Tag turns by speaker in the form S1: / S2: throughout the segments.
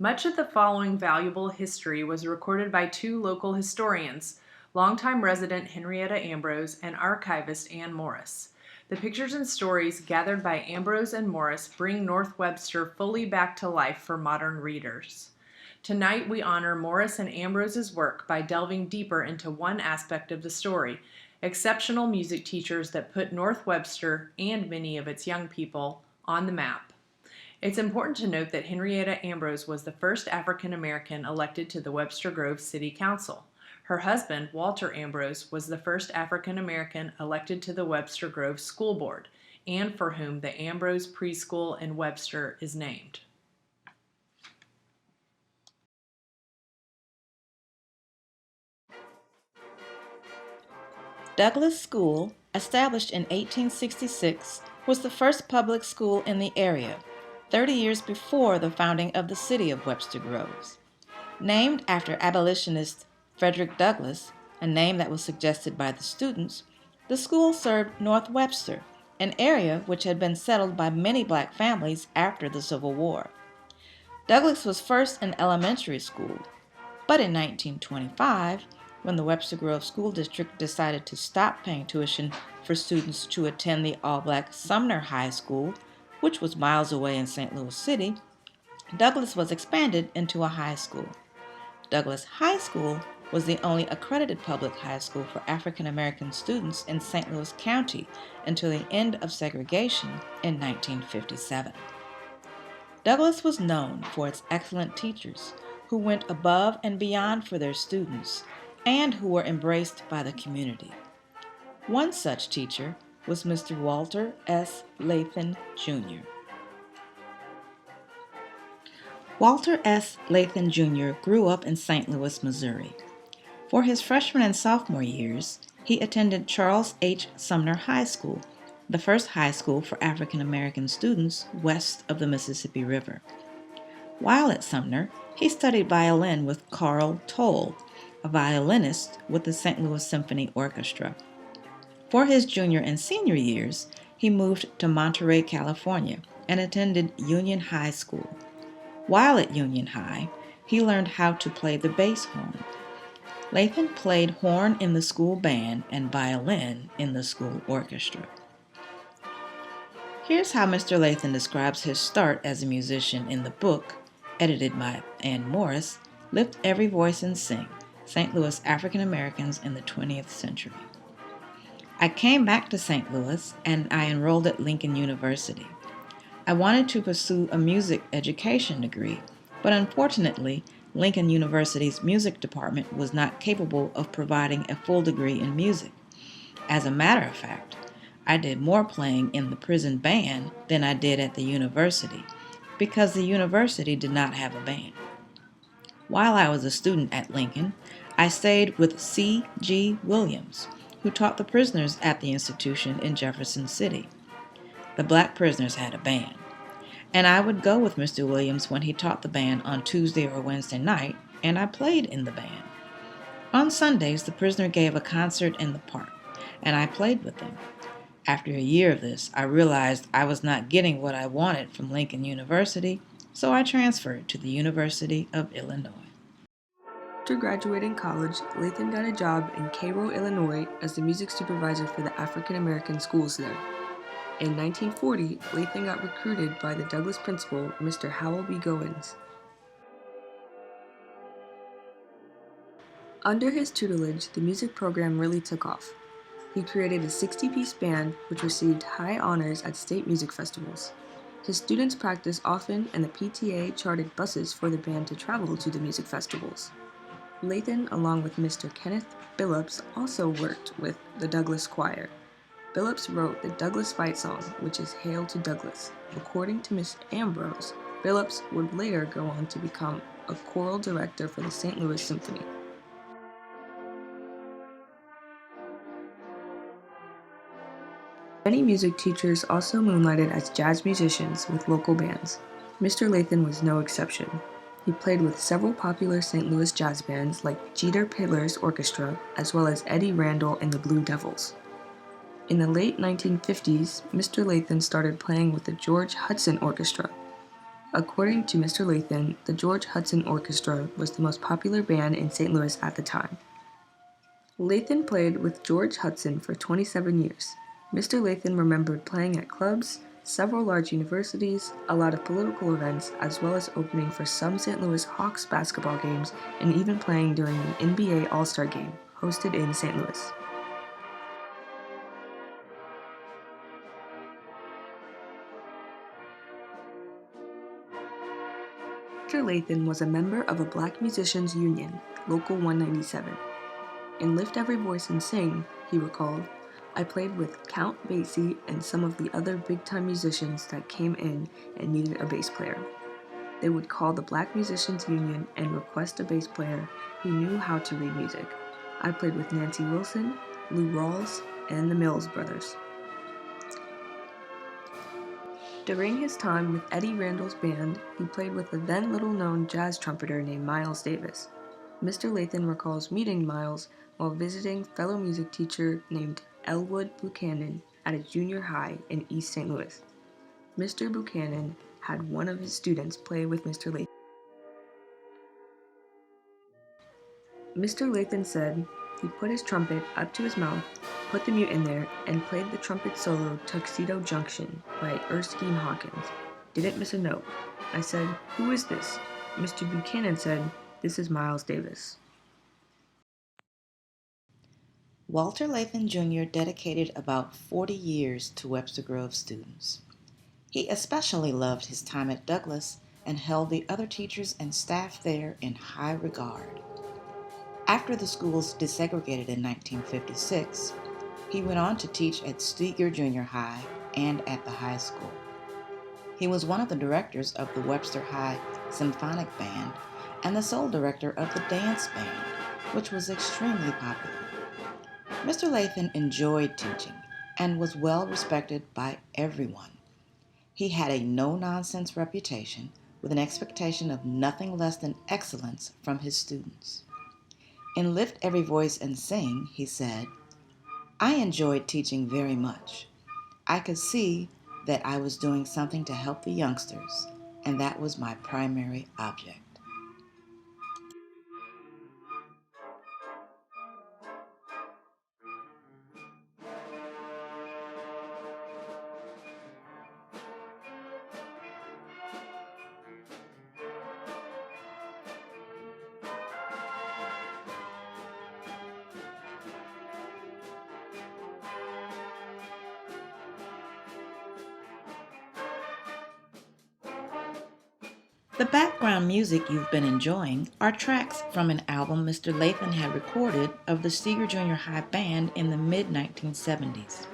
S1: Much of the following valuable history was recorded by two local historians, longtime resident Henrietta Ambrose and archivist Ann Morris. The pictures and stories gathered by Ambrose and Morris bring North Webster fully back to life for modern readers. Tonight we honor Morris and Ambrose's work by delving deeper into one aspect of the story, exceptional music teachers that put North Webster and many of its young people on the map. It's important to note that Henrietta Ambrose was the first African American elected to the Webster Grove City Council. Her husband, Walter Ambrose, was the first African American elected to the Webster Grove School Board, and for whom the Ambrose Preschool in Webster is named.
S2: Douglas School, established in 1866, was the first public school in the area, 30 years before the founding of the city of Webster Groves. Named after abolitionist Frederick Douglass, a name that was suggested by the students, the school served North Webster, an area which had been settled by many black families after the Civil War. Douglass was first an elementary school, but in 1925, when the Webster Grove School District decided to stop paying tuition for students to attend the all-black Sumner High School, which was miles away in St. Louis City, Douglass was expanded into a high school. Douglass High School was the only accredited public high school for African American students in St. Louis County until the end of segregation in 1957. Douglass was known for its excellent teachers who went above and beyond for their students and who were embraced by the community. One such teacher was Mr. Walter S. Lathen, Jr. Walter S. Lathen Jr. grew up in St. Louis, Missouri. For his freshman and sophomore years, he attended Charles H. Sumner High School, the first high school for African American students west of the Mississippi River. While at Sumner, he studied violin with Carl Toll, a violinist with the St. Louis Symphony Orchestra. For his junior and senior years, he moved to Monterey, California, and attended Union High School. While at Union High, he learned how to play the bass horn. Lathen played horn in the school band and violin in the school orchestra. Here's how Mr. Lathen describes his start as a musician in the book, edited by Ann Morris, Lift Every Voice and Sing, St. Louis African Americans in the 20th Century. I came back to St. Louis and I enrolled at Lincoln University. I wanted to pursue a music education degree, but unfortunately, Lincoln University's music department was not capable of providing a full degree in music. As a matter of fact, I did more playing in the prison band than I did at the university, because the university did not have a band. While I was a student at Lincoln, I stayed with C. G. Williams, who taught the prisoners at the institution in Jefferson City. The black prisoners had a band, and I would go with Mr. Williams when he taught the band on Tuesday or Wednesday night, and I played in the band. On Sundays, the prisoner gave a concert in the park, and I played with them. After a year of this, I realized I was not getting what I wanted from Lincoln University, so I transferred to the University of Illinois.
S3: After graduating college, Lathen got a job in Cairo, Illinois as the music supervisor for the African American schools there. In 1940, Lathen got recruited by the Douglass principal, Mr. Howell B. Goins. Under his tutelage, the music program really took off. He created a 60-piece band which received high honors at state music festivals. His students practiced often, and the PTA chartered buses for the band to travel to the music festivals. Lathen, along with Mr. Kenneth Billups, also worked with the Douglass Choir. Billups wrote the Douglass Fight Song, which is Hail to Douglass. According to Miss Ambrose, Billups would later go on to become a choral director for the St. Louis Symphony. Many music teachers also moonlighted as jazz musicians with local bands. Mr. Lathen was no exception. He played with several popular St. Louis jazz bands like Jeter Piddler's Orchestra, as well as Eddie Randall and the Blue Devils. In the late 1950s, Mr. Lathen started playing with the George Hudson Orchestra, According to Mr. Lathen, the George Hudson Orchestra was the most popular band in St. Louis at the time. Lathen played with George Hudson for 27 years. Mr. Lathen remembered playing at clubs, several large universities, a lot of political events, as well as opening for some St. Louis Hawks basketball games and even playing during an NBA All-Star game hosted in St. Louis. Mr. Lathen was a member of a Black Musicians Union, Local 197. In Lift Every Voice and Sing, he recalled, I played with Count Basie and some of the other big-time musicians that came in and needed a bass player. They would call the Black Musicians Union and request a bass player who knew how to read music. I played with Nancy Wilson, Lou Rawls, and the Mills Brothers. During his time with Eddie Randall's band, he played with a then little-known jazz trumpeter named Miles Davis. Mr. Lathen recalls meeting Miles while visiting fellow music teacher named Elwood Buchanan at a junior high in East St. Louis. Mr. Buchanan had one of his students play with Mr. Lathen. Mr. Lathen said he put his trumpet up to his mouth, put the mute in there, and played the trumpet solo Tuxedo Junction by Erskine Hawkins. Didn't miss a note. I said, "Who is this?" Mr. Buchanan said, "This is Miles Davis."
S2: Walter Lathen Jr. dedicated about 40 years to Webster Grove students. He especially loved his time at Douglas and held the other teachers and staff there in high regard. After the schools desegregated in 1956, he went on to teach at Steger Junior High and at the high school. He was one of the directors of the Webster High Symphonic Band and the sole director of the dance band, which was extremely popular. Mr. Lathen enjoyed teaching and was well respected by everyone. He had a no-nonsense reputation with an expectation of nothing less than excellence from his students. In Lift Every Voice and Sing, he said, I enjoyed teaching very much. I could see that I was doing something to help the youngsters, and that was my primary object. The background music you've been enjoying are tracks from an album Mr. Lathen had recorded of the Steger Junior High Band in the mid-1970s.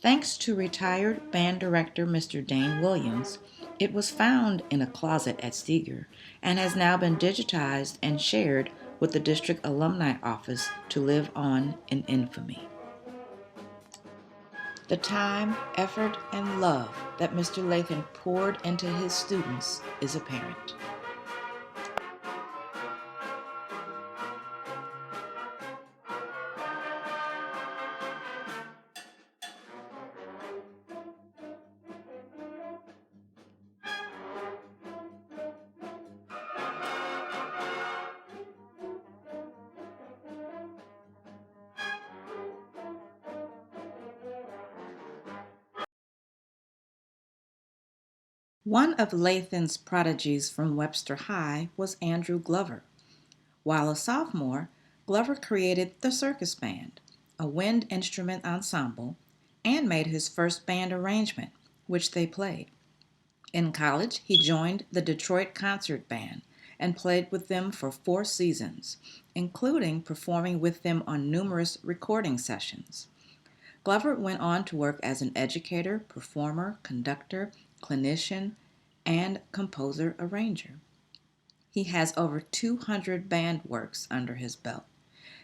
S2: Thanks to retired band director Mr. Dane Williams, it was found in a closet at Steger and has now been digitized and shared with the district alumni office to live on in infamy. The time, effort, and love that Mr. Lathen poured into his students is apparent. One of Lathen's prodigies from Webster High was Andrew Glover. While a sophomore, Glover created the Circus Band, a wind instrument ensemble, and made his first band arrangement, which they played. In college, he joined the Detroit Concert Band and played with them for 4 seasons, including performing with them on numerous recording sessions. Glover went on to work as an educator, performer, conductor, clinician, and composer-arranger. He has over 200 band works under his belt.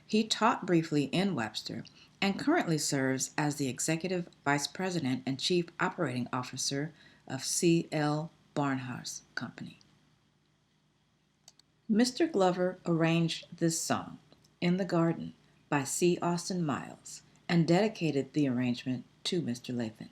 S2: He taught briefly in Webster and currently serves as the Executive Vice President and Chief Operating Officer of C.L. Barnhouse Company. Mr. Glover arranged this song, In the Garden, by C. Austin Miles, and dedicated the arrangement to Mr. Lathen.